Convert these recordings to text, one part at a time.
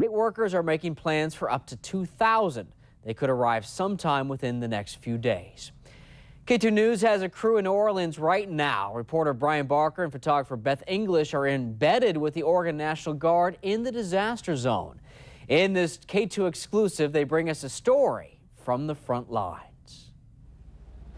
State workers are making plans for up to 2,000. They could arrive sometime within the next few days. K2 News has a crew in New Orleans right now. Reporter Brian Barker and photographer Beth English are embedded with the Oregon National Guard in the disaster zone. In this K2 exclusive, they bring us a story from the front lines.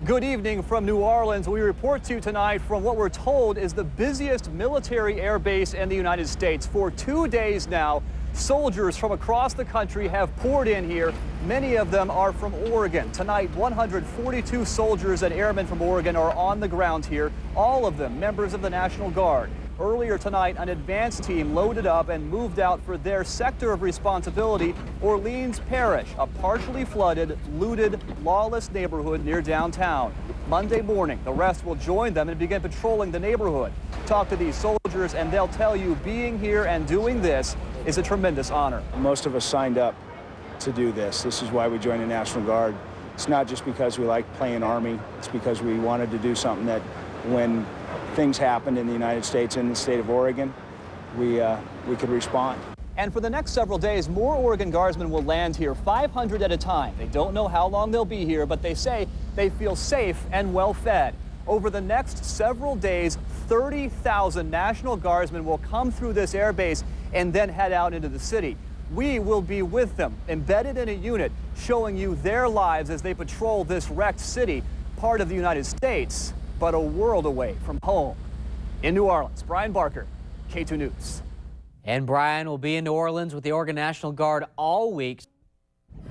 Good evening from New Orleans. We report to you tonight from what we're told is the busiest military air base in the United States. For 2 days now, soldiers from across the country have poured in here. Many of them are from Oregon. Tonight, 142 soldiers and airmen from Oregon are on the ground here, all of them members of the National Guard. Earlier tonight, an advance team loaded up and moved out for their sector of responsibility, Orleans Parish, a partially flooded, looted, lawless neighborhood near downtown. Monday morning, the rest will join them and begin patrolling the neighborhood. Talk to these soldiers and they'll tell you being here and doing this is a tremendous honor. Most of us signed up to do this. This is why we joined the National Guard. It's not just because we like playing Army. It's because we wanted to do something that when things happened in the United States and the state of Oregon, we could respond. And for the next several days, more Oregon Guardsmen will land here, 500 at a time. They don't know how long they'll be here, but they say they feel safe and well fed. Over the next several days, 30,000 National Guardsmen will come through this air base and then head out into the city. We will be with them, embedded in a unit, showing you their lives as they patrol this wrecked city, part of the United States, but a world away from home. In New Orleans, Brian Barker, K2 News. And Brian will be in New Orleans with the Oregon National Guard all week.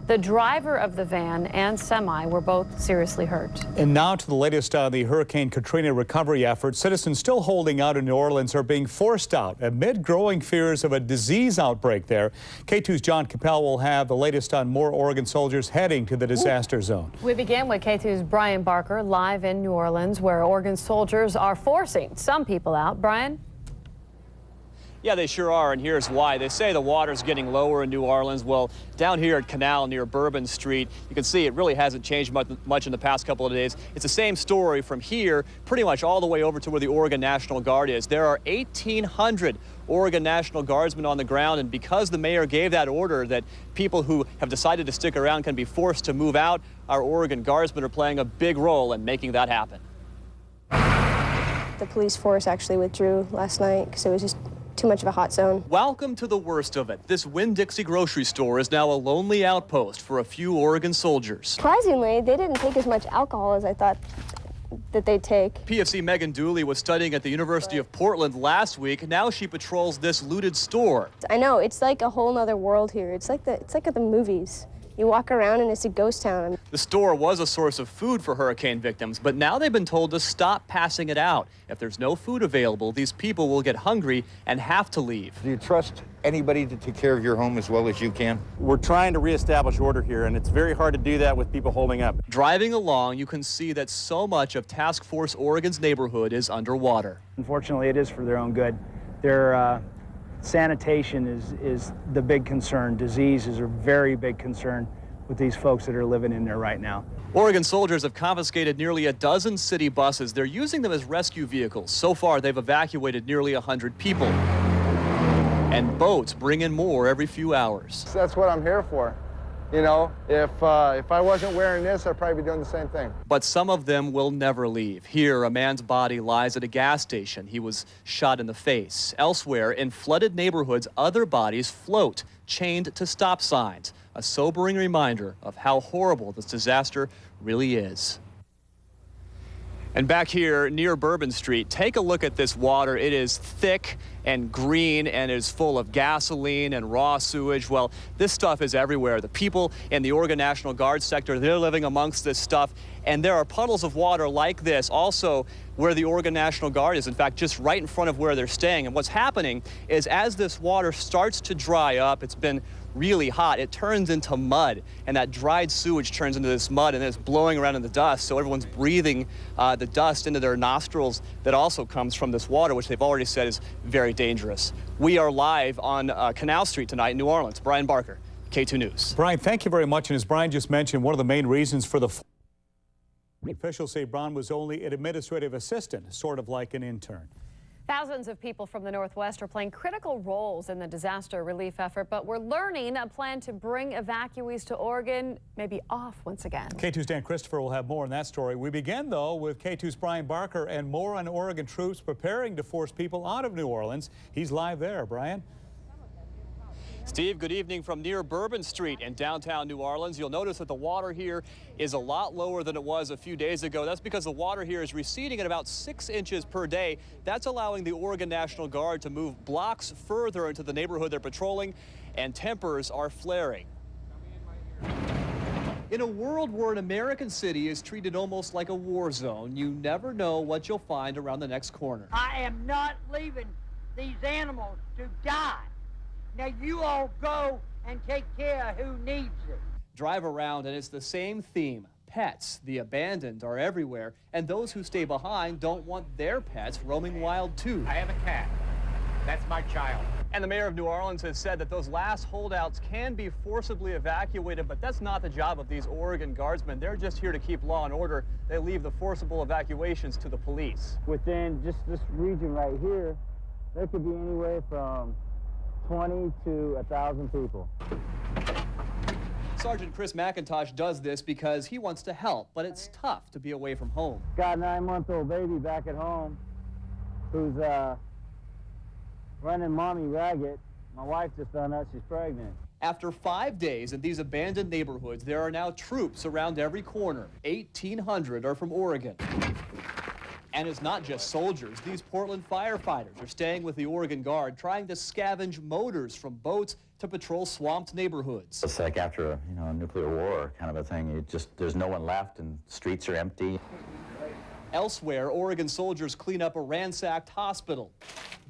The driver of the van and semi were both seriously hurt. And now to the latest on the Hurricane Katrina recovery effort. Citizens still holding out in New Orleans are being forced out amid growing fears of a disease outbreak there. K2's John Capel will have the latest on more Oregon soldiers heading to the disaster zone. We begin with K2's Brian Barker live in New Orleans, where Oregon soldiers are forcing some people out. Brian? Yeah, they sure are, and here's why. They say the water's getting lower in New Orleans. Well, down here at Canal near Bourbon Street, you can see it really hasn't changed much in the past couple of days. It's the same story from here, pretty much all the way over to where the Oregon National Guard is. There are 1,800 Oregon National Guardsmen on the ground, and because the mayor gave that order that people who have decided to stick around can be forced to move out, our Oregon Guardsmen are playing a big role in making that happen. The police force actually withdrew last night because it was just too much of a hot zone. Welcome to the worst of it. This Winn-Dixie grocery store is now a lonely outpost for a few Oregon soldiers. Surprisingly, they didn't take as much alcohol as I thought that they'd take. PFC Megan Dooley was studying at the University of Portland last week. Now she patrols this looted store. I know, it's like a whole nother world here. It's like at the movies. You walk around and it's a ghost town. The store was a source of food for hurricane victims, but now they've been told to stop passing it out. If there's no food available, these people will get hungry and have to leave. Do you trust anybody to take care of your home as well as you can? We're trying to reestablish order here, and it's very hard to do that with people holding up. Driving along, you can see that so much of Task Force Oregon's neighborhood is underwater. Unfortunately, it is for their own good. Their sanitation is the big concern. Disease is a very big concern with these folks that are living in there right now. Oregon soldiers have confiscated nearly a dozen city buses. They're using them as rescue vehicles. So far, they've evacuated nearly 100 people. And boats bring in more every few hours. That's what I'm here for. You know, if I wasn't wearing this, I'd probably be doing the same thing. But some of them will never leave. Here, a man's body lies at a gas station. He was shot in the face. Elsewhere, in flooded neighborhoods, other bodies float, chained to stop signs. A sobering reminder of how horrible this disaster really is. And back here near Bourbon Street, take a look at this water. It is thick and green and is full of gasoline and raw sewage. Well, this stuff is everywhere. The people in the Oregon National Guard sector, they're living amongst this stuff. And there are puddles of water like this also where the Oregon National Guard is, in fact, just right in front of where they're staying. And what's happening is as this water starts to dry up, it's been really hot, it turns into mud, and that dried sewage turns into this mud, and then it's blowing around in the dust, so everyone's breathing the dust into their nostrils that also comes from this water, which they've already said is very dangerous. We are live on Canal Street tonight in New Orleans. Brian Barker, K2 News. Brian, thank you very much. And as Brian just mentioned, one of the main reasons for the officials say Brown was only an administrative assistant, sort of like an intern. Thousands of people from the Northwest are playing critical roles in the disaster relief effort, but we're learning a plan to bring evacuees to Oregon may be off once again. K2's Dan Christopher will have more on that story. We begin, though, with K2's Brian Barker and more on Oregon troops preparing to force people out of New Orleans. He's live there. Brian? Steve, good evening from near Bourbon Street in downtown New Orleans. You'll notice that the water here is a lot lower than it was a few days ago. That's because the water here is receding at about 6 inches per day. That's allowing the Oregon National Guard to move blocks further into the neighborhood they're patrolling, and tempers are flaring. In a world where an American city is treated almost like a war zone, you never know what you'll find around the next corner. I am not leaving these animals to die. Now you all go and take care of who needs it. Drive around and it's the same theme. Pets, the abandoned, are everywhere, and those who stay behind don't want their pets roaming wild too. I have a cat. That's my child. And the mayor of New Orleans has said that those last holdouts can be forcibly evacuated, but that's not the job of these Oregon guardsmen. They're just here to keep law and order. They leave the forcible evacuations to the police. Within just this region right here, there could be anywhere from 20 to 1,000 people. Sergeant Chris McIntosh does this because he wants to help, but it's tough to be away from home. Got a 9-month-old baby back at home who's running mommy ragged. My wife just found out she's pregnant. After 5 days in these abandoned neighborhoods, there are now troops around every corner. 1,800 are from Oregon. And it's not just soldiers. These Portland firefighters are staying with the Oregon Guard, trying to scavenge motors from boats to patrol swamped neighborhoods. It's like after a nuclear war kind of a thing. There's no one left and streets are empty. Elsewhere, Oregon soldiers clean up a ransacked hospital.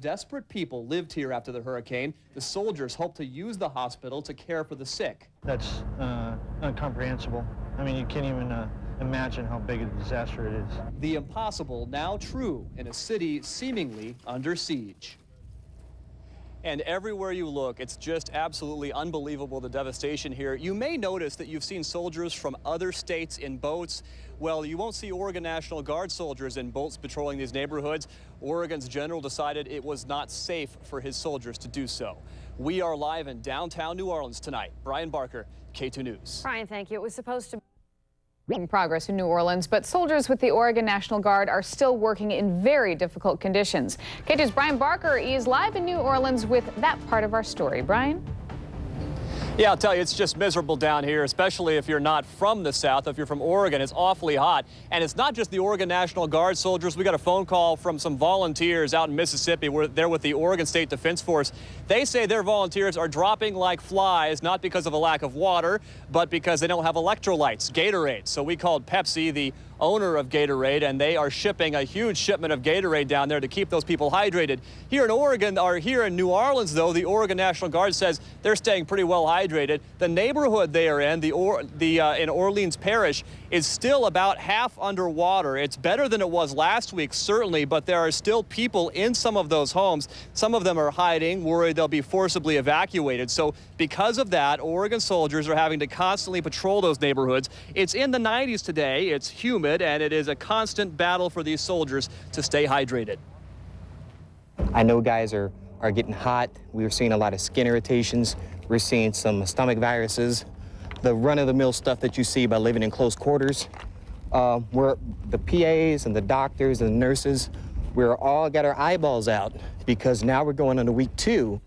Desperate people lived here after the hurricane. The soldiers hope to use the hospital to care for the sick. That's incomprehensible. I mean, you can't even imagine how big a disaster it is. The impossible now true in a city seemingly under siege. And everywhere you look, it's just absolutely unbelievable, the devastation here. You may notice that you've seen soldiers from other states in boats. Well, you won't see Oregon National Guard soldiers in boats patrolling these neighborhoods. Oregon's general decided it was not safe for his soldiers to do so. We are live in downtown New Orleans tonight. Brian Barker, K2 News. Brian, thank you. It was supposed to be progress in New Orleans, but soldiers with the Oregon National Guard are still working in very difficult conditions. K2's Brian Barker is live in New Orleans with that part of our story. Brian? Yeah, I'll tell you, it's just miserable down here, especially if you're not from the South. If you're from Oregon, it's awfully hot. And it's not just the Oregon National Guard soldiers. We got a phone call from some volunteers out in Mississippi. They're with the Oregon State Defense Force. They say their volunteers are dropping like flies, not because of a lack of water, but because they don't have electrolytes, Gatorade. So we called Pepsi, the owner of Gatorade, and they are shipping a huge shipment of Gatorade down there to keep those people hydrated. Here in Oregon, or here in New Orleans, though, the Oregon National Guard says they're staying pretty well hydrated. The neighborhood they are in, in Orleans Parish, is still about half underwater. It's better than it was last week, certainly, but there are still people in some of those homes. Some of them are hiding, worried they'll be forcibly evacuated. So because of that, Oregon soldiers are having to constantly patrol those neighborhoods. It's in the 90s today. It's humid, and it is a constant battle for these soldiers to stay hydrated. I know guys are getting hot. We're seeing a lot of skin irritations. We're seeing some stomach viruses. The run-of-the-mill stuff that you see by living in close quarters. We're the PAs and the doctors and the nurses, we're all got our eyeballs out because now we're going into week 2.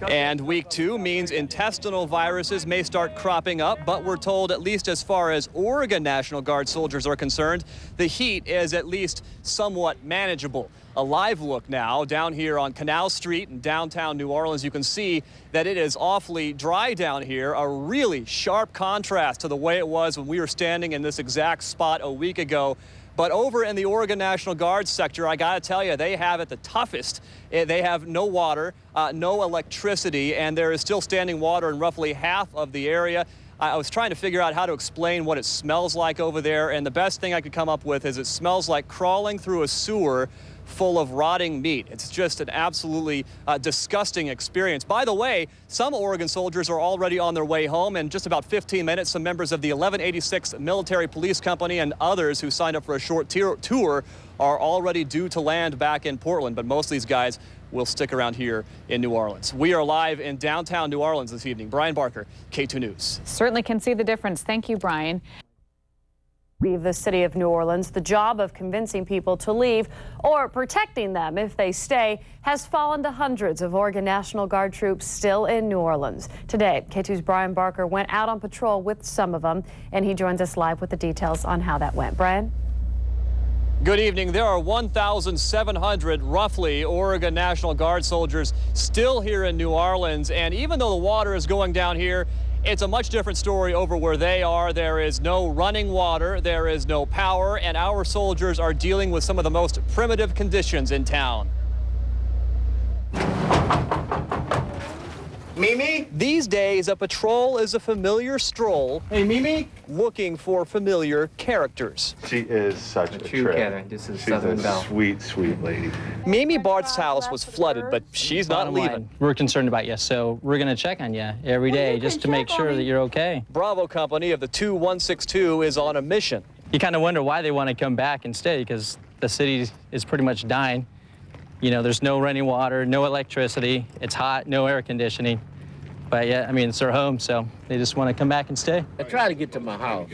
And week 2 means intestinal viruses may start cropping up, but we're told, at least as far as Oregon National Guard soldiers are concerned, the heat is at least somewhat manageable. A live look now down here on Canal Street in downtown New Orleans. You can see that it is awfully dry down here, a really sharp contrast to the way it was when we were standing in this exact spot a week ago. But over in the Oregon National Guard sector, I got to tell you, they have it the toughest. They have no water, no electricity, and there is still standing water in roughly half of the area. I was trying to figure out how to explain what it smells like over there, and the best thing I could come up with is it smells like crawling through a sewer full of rotting meat. It's just an absolutely disgusting experience. By the way, some Oregon soldiers are already on their way home. In just about 15 minutes, some members of the 1186 Military Police Company and others who signed up for a short tour are already due to land back in Portland, but most of these guys will stick around here in New Orleans. We are live in downtown New Orleans this evening. Brian Barker, K2 News. Certainly can see the difference. Thank you, Brian. Leave the city of New Orleans. The job of convincing people to leave or protecting them if they stay has fallen to hundreds of Oregon National Guard troops still in New Orleans. Today, K2's Brian Barker went out on patrol with some of them, and he joins us live with the details on how that went. Brian? Good evening. There are 1,700 roughly Oregon National Guard soldiers still here in New Orleans, and even though the water is going down here, it's a much different story over where they are. There is no running water, there is no power, and our soldiers are dealing with some of the most primitive conditions in town. Mimi? These days, a patrol is a familiar stroll. Hey, Mimi? Looking for familiar characters. She is such a true trip. This is She's Southern a Belle. sweet, sweet lady. Mimi Barth's house was flooded, but she's not leaving. We're concerned about you, so we're going to check on you every day just to make sure that you're okay. Bravo Company of the 2162 is on a mission. You kind of wonder why they want to come back and stay, because the city is pretty much dying. You know, there's no running water, no electricity, it's hot, no air conditioning. But yeah, I mean, it's their home, so they just want to come back and stay. I try to get to my house.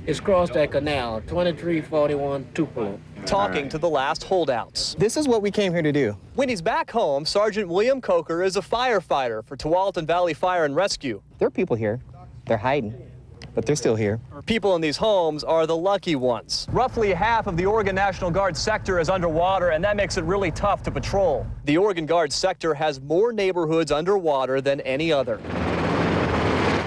It's across that canal, 2341 Tupelo. Talking to the last holdouts. This is what we came here to do. When he's back home, Sergeant William Coker is a firefighter for Tualatin Valley Fire and Rescue. There are people here. They're hiding, but they're still here. People in these homes are the lucky ones. Roughly half of the Oregon National Guard sector is underwater, and that makes it really tough to patrol. The Oregon Guard sector has more neighborhoods underwater than any other.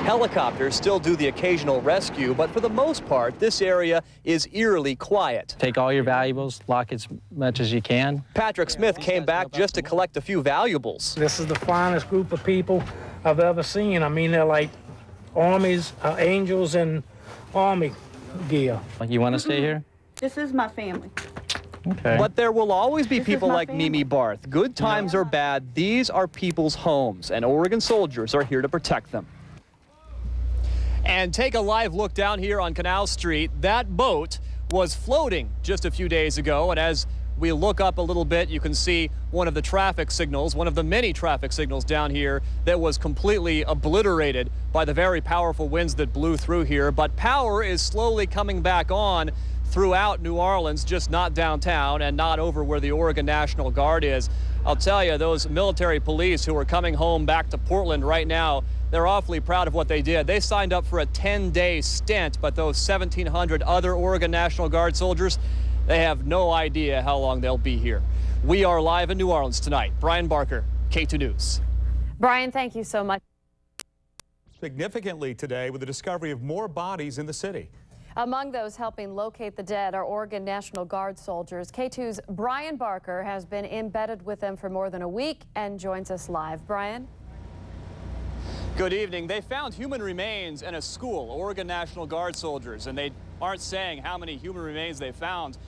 Helicopters still do the occasional rescue, but for the most part, this area is eerily quiet. Take all your valuables, lock as much as you can. Patrick Smith came back just to collect a few valuables. This is the finest group of people I've ever seen. I mean, they're like armies, angels, and army gear. You want to stay here? This is my family. Okay. But there will always be people like Mimi Barth. Good times or bad, these are people's homes, and Oregon soldiers are here to protect them. And take a live look down here on Canal Street. That boat was floating just a few days ago, and as we look up a little bit, you can see one of the traffic signals, one of the many traffic signals down here that was completely obliterated by the very powerful winds that blew through here. But power is slowly coming back on throughout New Orleans, just not downtown and not over where the Oregon National Guard is. I'll tell you, those military police who are coming home back to Portland right now, they're awfully proud of what they did. They signed up for a 10-day stint, but those 1,700 other Oregon National Guard soldiers, they have no idea how long they'll be here. We are live in New Orleans tonight. Brian Barker, K2 News. Brian, thank you so much. Significantly today with the discovery of more bodies in the city. Among those helping locate the dead are Oregon National Guard soldiers. K2's Brian Barker has been embedded with them for more than a week and joins us live. Brian? Good evening. They found human remains in a school, Oregon National Guard soldiers, and they aren't saying how many human remains they found.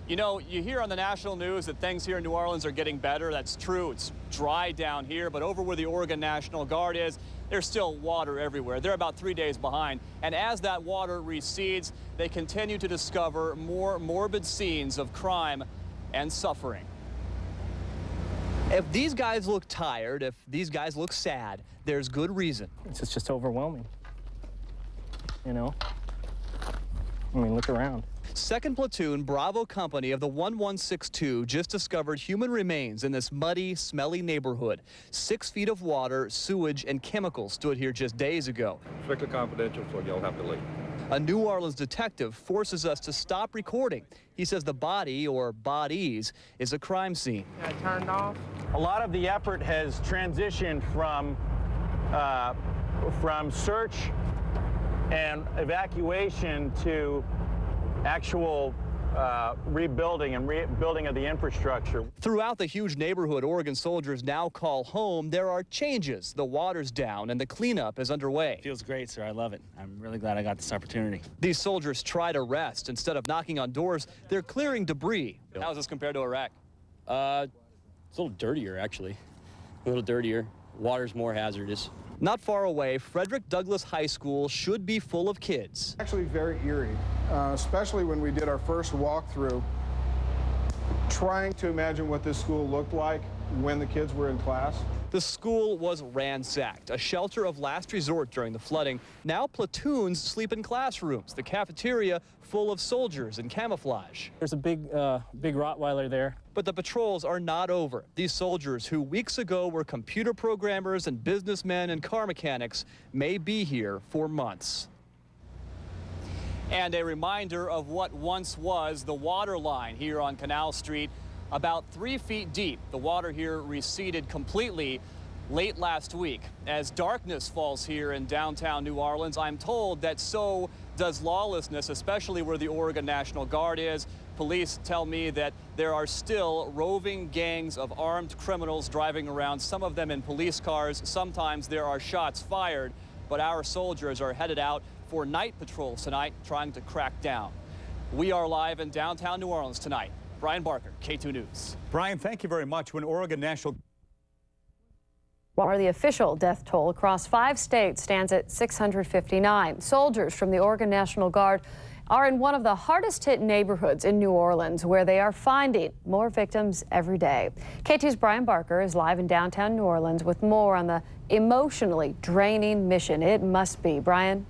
You know, you hear on the national news that things here in New Orleans are getting better. That's true. It's dry down here, but over where the Oregon National Guard is, there's still water everywhere. They're about 3 days behind. And as that water recedes, they continue to discover more morbid scenes of crime and suffering. If these guys look tired, if these guys look sad, there's good reason. It's just overwhelming. You know? I mean, look around. 2nd Platoon Bravo Company of the 1162 just discovered human remains in this muddy, smelly neighborhood. 6 feet of water, sewage, and chemicals stood here just days ago. Strictly confidential, so you'll have to leave. A New Orleans detective forces us to stop recording. He says the body, or bodies, is a crime scene. Turned off. A lot of the effort has transitioned from search and evacuation to actual rebuilding and rebuilding of the infrastructure. Throughout the huge neighborhood Oregon soldiers now call home, there are changes. The water's down and the cleanup is underway. Feels great, sir. I love it. I'm really glad I got this opportunity. These soldiers try to rest. Instead of knocking on doors, they're clearing debris. How is this compared to Iraq? It's a little dirtier, actually. A little dirtier. Water's more hazardous. Not far away, Frederick Douglass High School should be full of kids. Actually very eerie, especially when we did our first walkthrough. trying to imagine what this school looked like when the kids were in class. The school was ransacked, a shelter of last resort during the flooding. Now platoons sleep in classrooms, the cafeteria full of soldiers in camouflage. There's a big Rottweiler there. But the patrols are not over. These soldiers, who weeks ago were computer programmers and businessmen and car mechanics, may be here for months. And a reminder of what once was the water line here on Canal Street. About 3 feet deep, the water here receded completely late last week. As darkness falls here in downtown New Orleans, I'm told that so does lawlessness, especially where the Oregon National Guard is. Police tell me that there are still roving gangs of armed criminals driving around, some of them in police cars. Sometimes there are shots fired, but our soldiers are headed out for night patrols tonight, trying to crack down. We are live in downtown New Orleans tonight. Brian Barker, K2 News. Brian, thank you very much. When Oregon National... The official death toll across 5 states stands at 659. Soldiers from the Oregon National Guard are in one of the hardest hit neighborhoods in New Orleans, where they are finding more victims every day. K2's Brian Barker is live in downtown New Orleans with more on the emotionally draining mission it must be. Brian?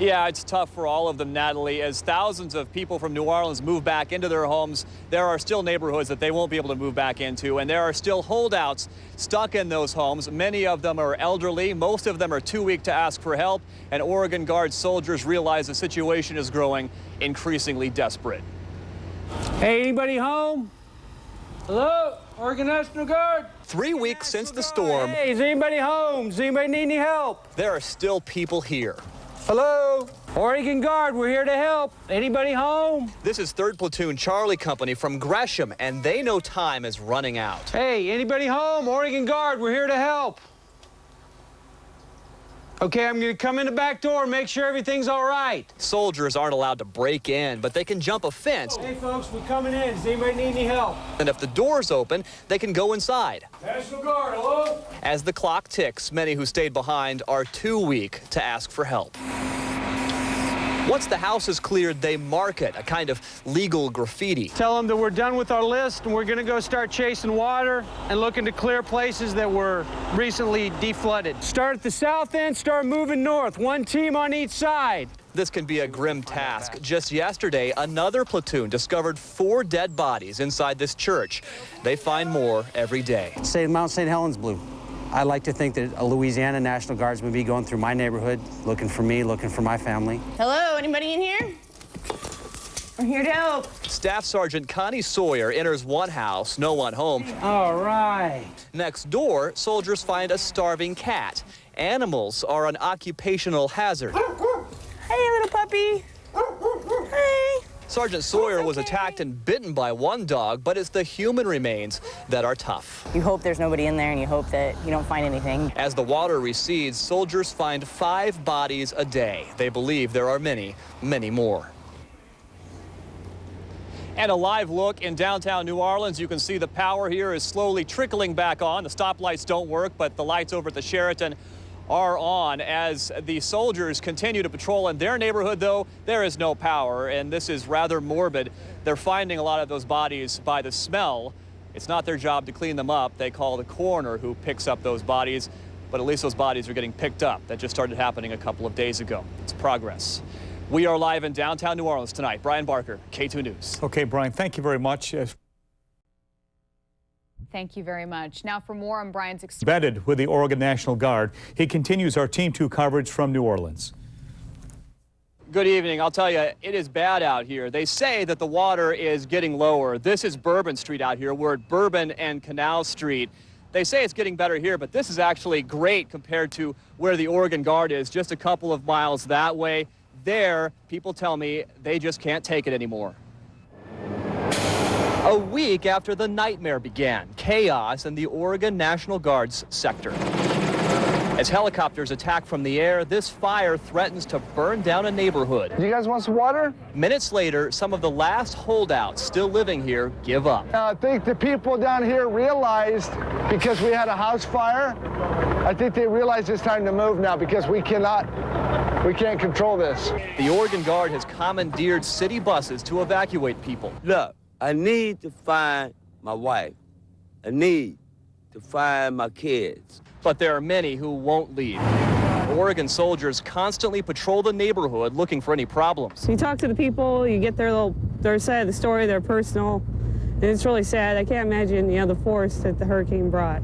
Yeah, it's tough for all of them, Natalie. As thousands of people from New Orleans move back into their homes, there are still neighborhoods that they won't be able to move back into, and there are still holdouts stuck in those homes. Many of them are elderly. Most of them are too weak to ask for help, and Oregon Guard soldiers realize the situation is growing increasingly desperate. Hey, anybody home? Hello? Oregon National Guard? 3 weeks since the storm. Hey, is anybody home? Does anybody need any help? There are still people here. Hello? Oregon Guard, we're here to help. Anybody home? This is 3rd Platoon Charlie Company from Gresham, and they know time is running out. Hey, anybody home? Oregon Guard, we're here to help. Okay, I'm going to come in the back door and make sure everything's all right. Soldiers aren't allowed to break in, but they can jump a fence. Hey, folks, we're coming in. Does anybody need any help? And if the door's open, they can go inside. National Guard, hello? As the clock ticks, many who stayed behind are too weak to ask for help. Once the house is cleared, they mark it, a kind of legal graffiti. Tell them that we're done with our list and we're going to go start chasing water and looking to clear places that were recently deflooded. Start at the south end, start moving north. 1 team on each side. This can be a grim task. Just yesterday, another platoon discovered 4 dead bodies inside this church. They find more every day. Say Mount St. Helens Blue. I like to think that a Louisiana National Guardsman would be going through my neighborhood, looking for me, looking for my family. Hello, anybody in here? We're here to help. Staff Sergeant Connie Sawyer enters one house, no one home. All right. Next door, soldiers find a starving cat. Animals are an occupational hazard. Hey, little puppy. Hey. Sergeant Sawyer was attacked and bitten by one dog, but it's the human remains that are tough. You hope there's nobody in there and you hope that you don't find anything. As the water recedes, soldiers find 5 bodies a day. They believe there are many, many more. And a live look in downtown New Orleans. You can see the power here is slowly trickling back on. The stoplights don't work, but the lights over at the Sheraton are on as the soldiers continue to patrol. In their neighborhood, though, there is no power, and this is rather morbid. They're finding a lot of those bodies by the smell. It's not their job to clean them up. They call the coroner who picks up those bodies, but at least those bodies are getting picked up. That just started happening a couple of days ago. It's progress. We are live in downtown New Orleans tonight. Brian Barker, K2 News. Okay, Brian, thank you very much. Thank you very much. Now for more on Brian's experience. Embedded with the Oregon National Guard, he continues our Team 2 coverage from New Orleans. Good evening. I'll tell you, it is bad out here. They say that the water is getting lower. This is Bourbon Street out here. We're at Bourbon and Canal Street. They say it's getting better here, but this is actually great compared to where the Oregon Guard is, just a couple of miles that way. There, people tell me they just can't take it anymore. A week after the nightmare began, chaos in the Oregon National Guard's sector. As helicopters attack from the air, this fire threatens to burn down a neighborhood. Do you guys want some water? Minutes later, some of the last holdouts still living here give up. I think the people down here realized, because we had a house fire, I think they realize it's time to move now because we can't control this. The Oregon Guard has commandeered city buses to evacuate people. Look, I need to find my wife. I need to find my kids. But there are many who won't leave. Oregon soldiers constantly patrol the neighborhood looking for any problems. You talk to the people, you get their side of the story, their personal, and it's really sad. I can't imagine, the force that the hurricane brought.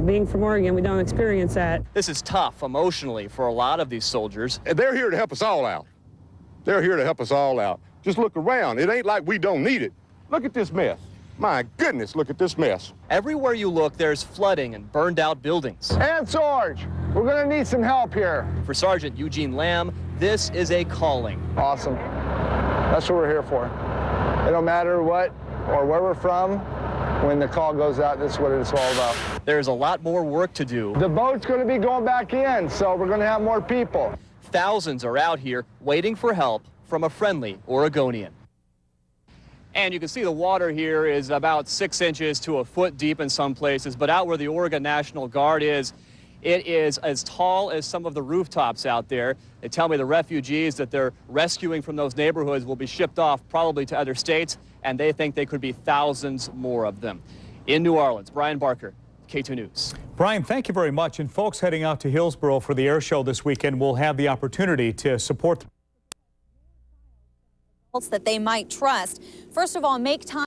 Being from Oregon, we don't experience that. This is tough emotionally for a lot of these soldiers. They're here to help us all out. They're here to help us all out. Just look around. It ain't like we don't need it. Look at this mess. My goodness, look at this mess. Everywhere you look, there's flooding and burned out buildings. And Sarge, we're going to need some help here. For Sergeant Eugene Lamb, this is a calling. Awesome. That's what we're here for. It don't matter what or where we're from. When the call goes out, this is what it's all about. There's a lot more work to do. The boat's going to be going back in, so we're going to have more people. Thousands are out here waiting for help from a friendly Oregonian. And you can see the water here is about 6 inches to a foot deep in some places, but out where the Oregon National Guard is, it is as tall as some of the rooftops out there. They tell me the refugees that they're rescuing from those neighborhoods will be shipped off probably to other states, and they think they could be thousands more of them. In New Orleans, Brian Barker, K2 News. Brian, thank you very much. And folks heading out to Hillsborough for the air show this weekend will have the opportunity to support that they might trust. First of all, make time.